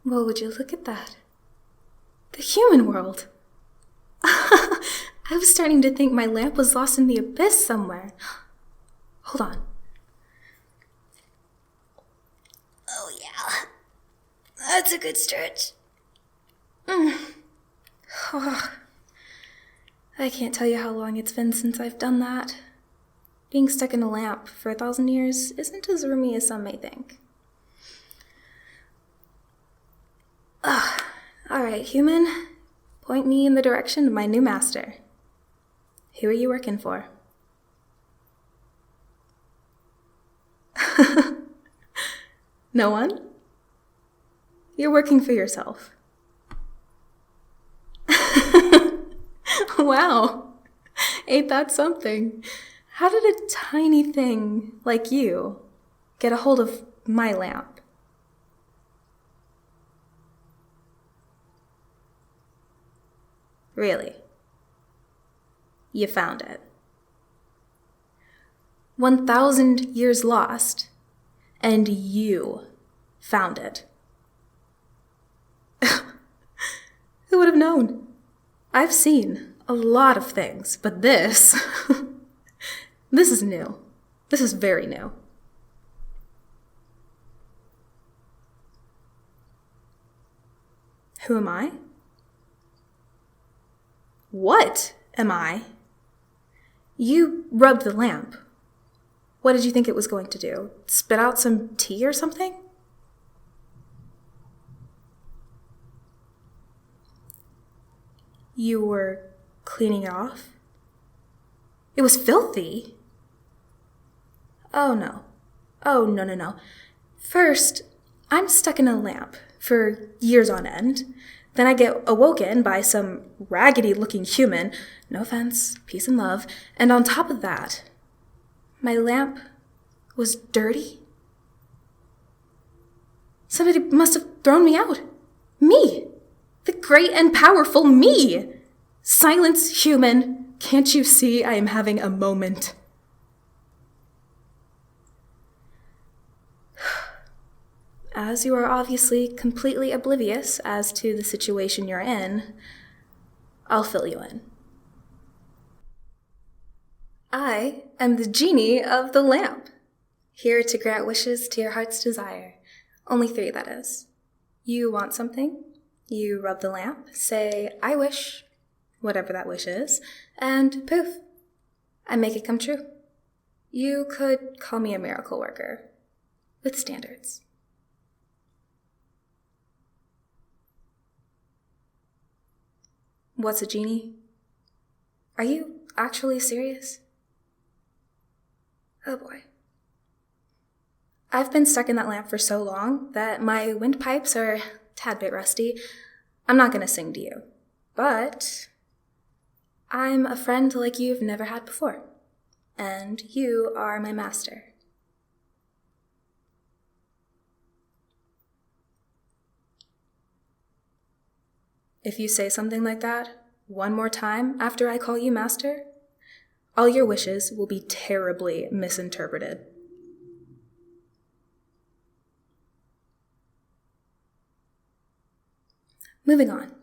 Well, would you look at that? The human world. I was starting to think my lamp was lost in the abyss somewhere. Hold on. Oh, yeah. That's a good stretch. Oh, I can't tell you how long it's been since I've done that. Being stuck in a lamp for 1,000 years isn't as roomy as some may think. All right, human. Point me in the direction of my new master. Who are you working for? No one? You're working for yourself. Wow. Ain't that something? How did a tiny thing like you get a hold of my lamp? Really? You found it. 1,000 years lost, and you found it. Who would have known? I've seen a lot of things, but this, this is new. This is very new. Who am I? What am I? You rubbed the lamp. What did you think it was going to do? Spit out some tea or something? You were cleaning it off? It was filthy. Oh, no. Oh, no, no, no. First, I'm stuck in a lamp for years on end. Then I get awoken by some raggedy-looking human. No offense, peace and love. And on top of that, my lamp was dirty. Somebody must have thrown me out. Me. The great and powerful me. Silence, human. Can't you see I am having a moment? As you are obviously completely oblivious as to the situation you're in, I'll fill you in. I am the genie of the lamp, here to grant wishes to your heart's desire. Only 3, that is. You want something, you rub the lamp, say, I wish, whatever that wish is, and poof, I make it come true. You could call me a miracle worker, with standards. What's a genie? Are you actually serious? Oh boy. I've been stuck in that lamp for so long that my windpipes are a tad bit rusty. I'm not gonna sing to you, but I'm a friend like you've never had before, and you are my master. If you say something like that one more time after I call you master, all your wishes will be terribly misinterpreted. Moving on.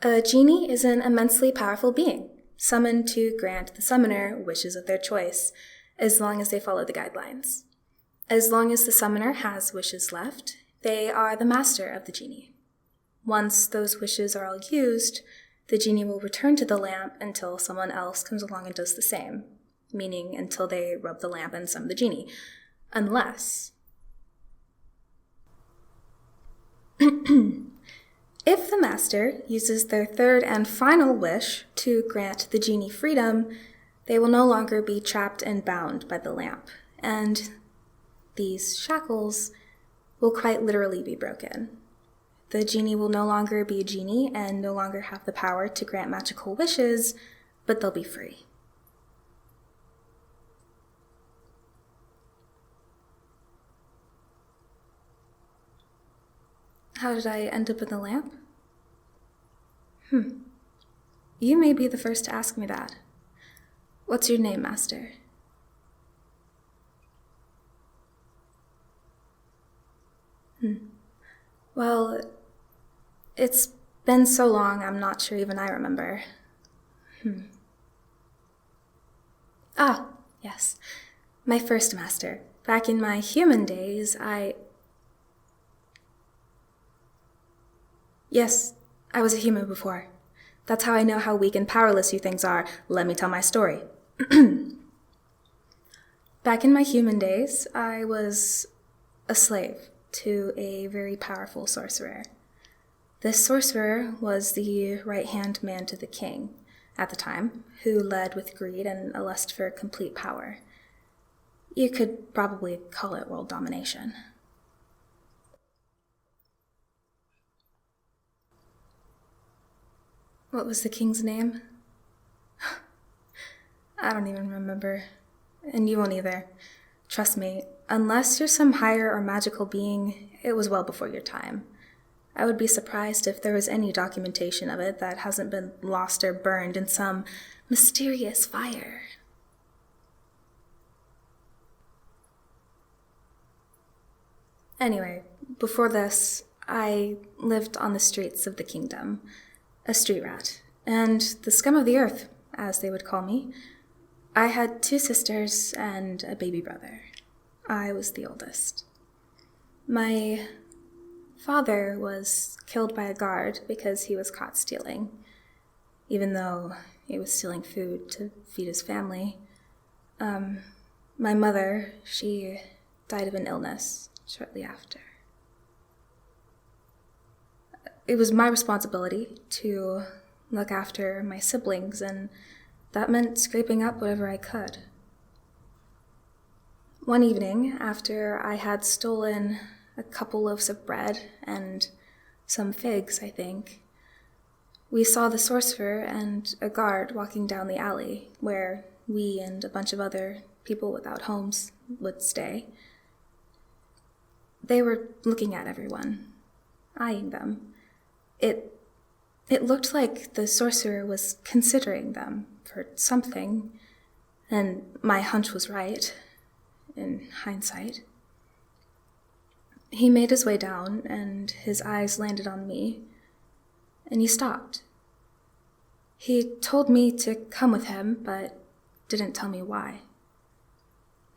A genie is an immensely powerful being, summoned to grant the summoner wishes of their choice, as long as they follow the guidelines. As long as the summoner has wishes left, they are the master of the genie. Once those wishes are all used, the genie will return to the lamp until someone else comes along and does the same, meaning until they rub the lamp and summon the genie. Unless if the master uses their 3rd and final wish to grant the genie freedom, they will no longer be trapped and bound by the lamp, and these shackles will quite literally be broken. The genie will no longer be a genie and no longer have the power to grant magical wishes, but they'll be free. How did I end up in the lamp? You may be the first to ask me that. What's your name, Master? Well, it's been so long, I'm not sure even I remember. Ah, yes. My first master. Back in my human days, Yes, I was a human before. That's how I know how weak and powerless you things are. Let me tell my story. Back in my human days, I was a slave to a very powerful sorcerer. This sorcerer was the right-hand man to the king at the time, who led with greed and a lust for complete power. You could probably call it world domination. What was the king's name? I don't even remember. And you won't either. Trust me, unless you're some higher or magical being, it was well before your time. I would be surprised if there was any documentation of it that hasn't been lost or burned in some mysterious fire. Anyway, before this, I lived on the streets of the kingdom, a street rat, and the scum of the earth, as they would call me. I had 2 sisters and a baby brother. I was the oldest. My father was killed by a guard because he was caught stealing, even though he was stealing food to feed his family. My mother, she died of an illness shortly after. It was my responsibility to look after my siblings, and that meant scraping up whatever I could. One evening, after I had stolen a couple loaves of bread and some figs, I think, we saw the sorcerer and a guard walking down the alley where we and a bunch of other people without homes would stay. They were looking at everyone, eyeing them. It looked like the sorcerer was considering them for something, and my hunch was right, in hindsight. He made his way down, and his eyes landed on me, and he stopped. He told me to come with him, but didn't tell me why.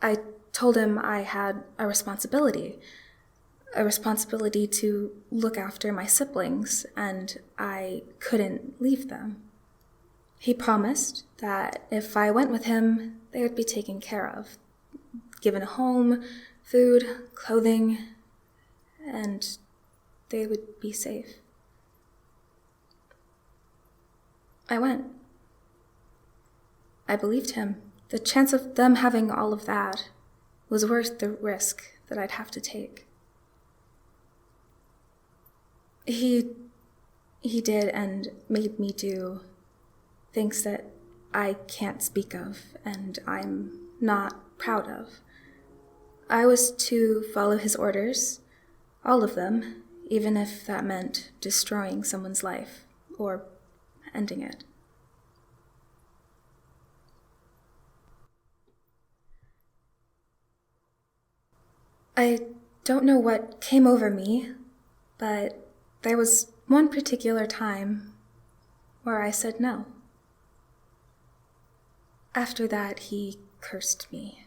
I told him I had a responsibility to look after my siblings, and I couldn't leave them. He promised that if I went with him, they would be taken care of, given a home, food, clothing, and they would be safe. I went. I believed him. The chance of them having all of that was worth the risk that I'd have to take. He did and made me do things that I can't speak of and I'm not proud of. I was to follow his orders, all of them, even if that meant destroying someone's life or ending it. I don't know what came over me, but there was one particular time where I said no. After that, he cursed me.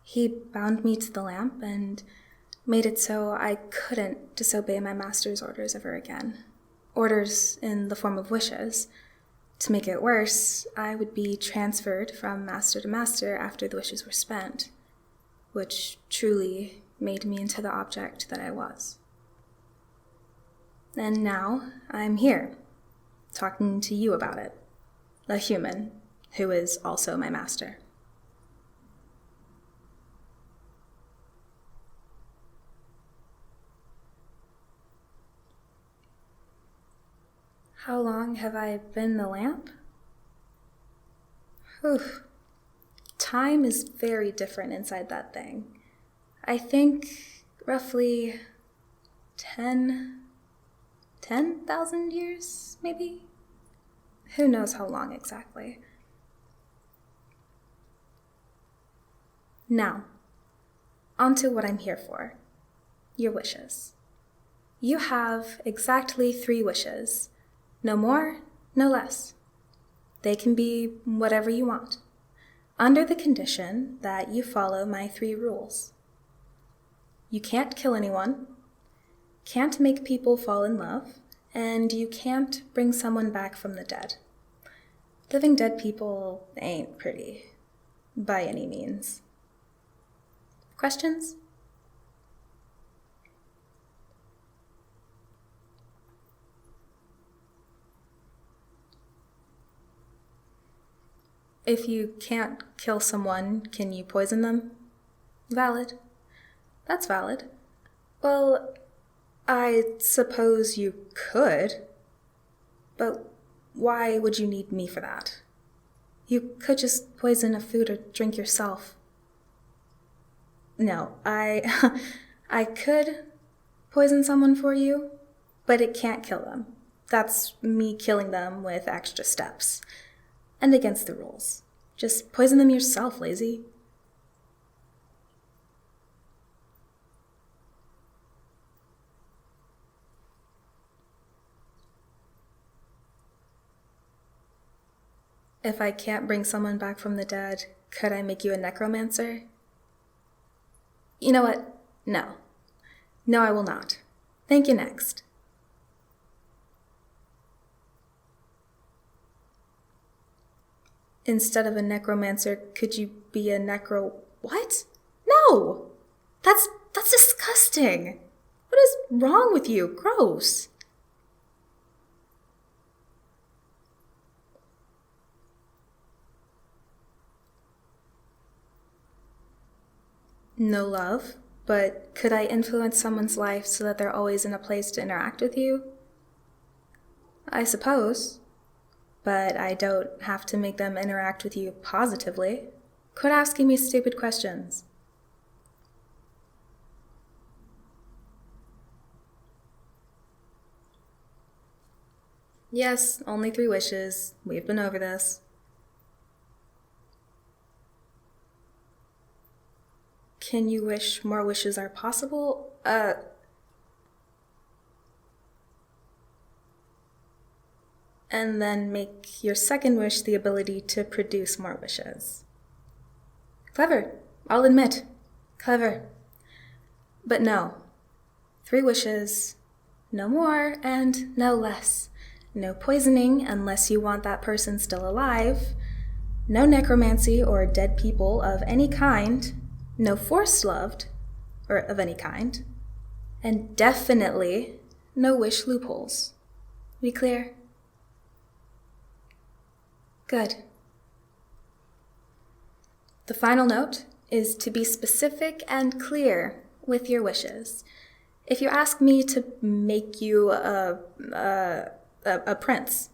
He bound me to the lamp and made it so I couldn't disobey my master's orders ever again. Orders in the form of wishes. To make it worse, I would be transferred from master to master after the wishes were spent, which truly made me into the object that I was. And now I'm here, talking to you about it, a human who is also my master. How long have I been the lamp? Whew. Time is very different inside that thing. I think roughly 10,000 years, maybe? Who knows how long exactly. Now, on to what I'm here for. Your wishes. You have exactly 3 wishes. No more, no less. They can be whatever you want, under the condition that you follow my 3 rules. You can't kill anyone, can't make people fall in love, and you can't bring someone back from the dead. Living dead people ain't pretty, by any means. Questions? If you can't kill someone, can you poison them? Valid. That's valid. Well, I suppose you could, but why would you need me for that? You could just poison a food or drink yourself. No, I could poison someone for you, but it can't kill them. That's me killing them with extra steps. And against the rules. Just poison them yourself, lazy. If I can't bring someone back from the dead, could I make you a necromancer? You know what? No. No, I will not. Thank you, next. Instead of a necromancer, could you be a What? No! That's disgusting! What is wrong with you? Gross! No love, but could I influence someone's life so that they're always in a place to interact with you? I suppose. But I don't have to make them interact with you positively. Quit asking me stupid questions. Yes, only 3 wishes. We've been over this. Can you wish more wishes are possible? And then make your second wish the ability to produce more wishes. Clever, I'll admit. Clever. But no. 3 wishes, no more and no less. No poisoning unless you want that person still alive. No necromancy or dead people of any kind. No forced loved, or of any kind. And definitely no wish loopholes. We clear? Good. The final note is to be specific and clear with your wishes. If you ask me to make you a prince,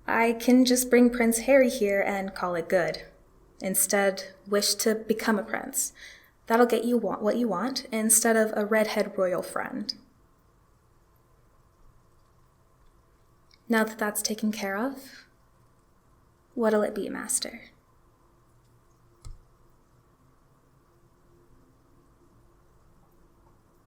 I can just bring Prince Harry here and call it good. Instead, wish to become a prince. That'll get you what you want instead of a redhead royal friend. Now that that's taken care of, what'll it be, Master?